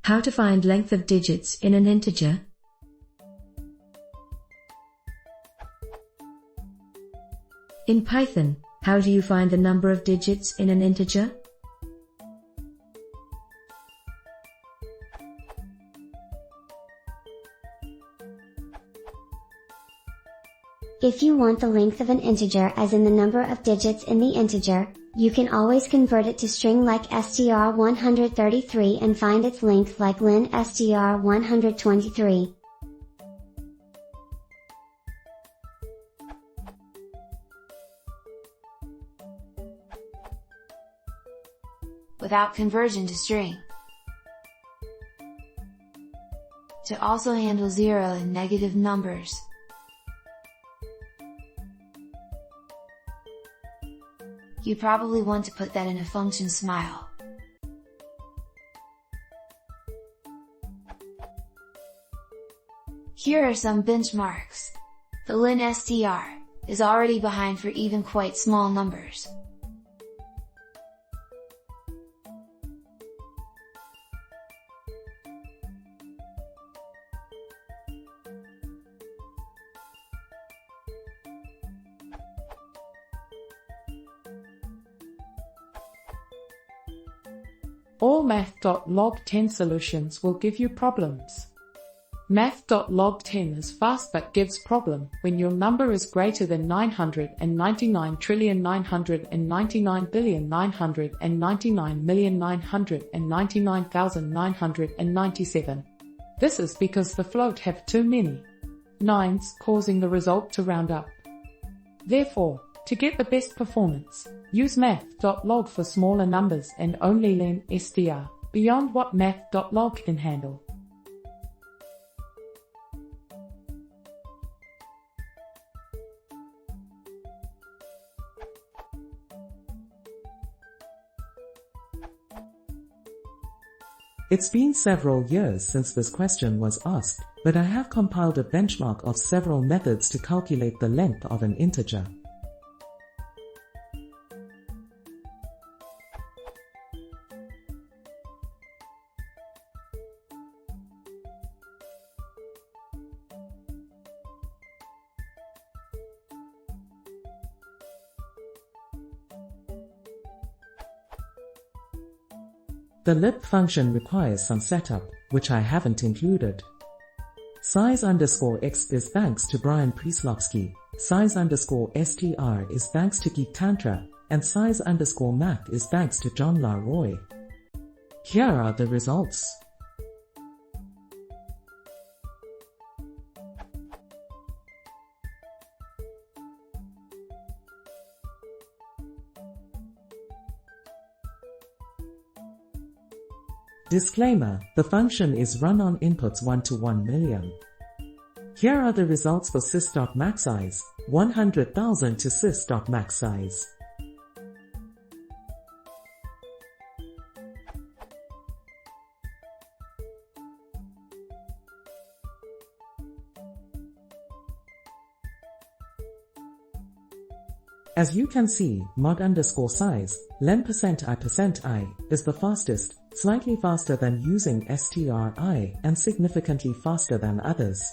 How to find length of digits in an integer? In Python, how do you find the number of digits in an integer? If you want the length of an integer as in the number of digits in the integer, you can always convert it to string like str133 and find its length like len str123. Without conversion to string. To also handle 0 and negative numbers. You probably want to put that in a function smile. Here are some benchmarks. The len str is already behind for even quite small numbers. All math.log10 solutions will give you problems. Math.log10 is fast but gives problem when your number is greater than 999,999,999,999,997. This is because the float have too many nines, causing the result to round up. Therefore, to get the best performance, use math.log for smaller numbers and only len str, beyond what math.log can handle. It's been several years since this question was asked, but I have compiled a benchmark of several methods to calculate the length of an integer. The lib function requires some setup, which I haven't included. Size_x is thanks to Brian Prieslovsky, size_str is thanks to Geek Tantra, and size_math is thanks to John LaRoy. Here are the results. Disclaimer, the function is run on inputs 1 to 1 million. Here are the results for sys.maxsize, 100,000 to sys.maxsize. As you can see, mod_size, len%i%i, is the fastest, slightly faster than using stri, and significantly faster than others.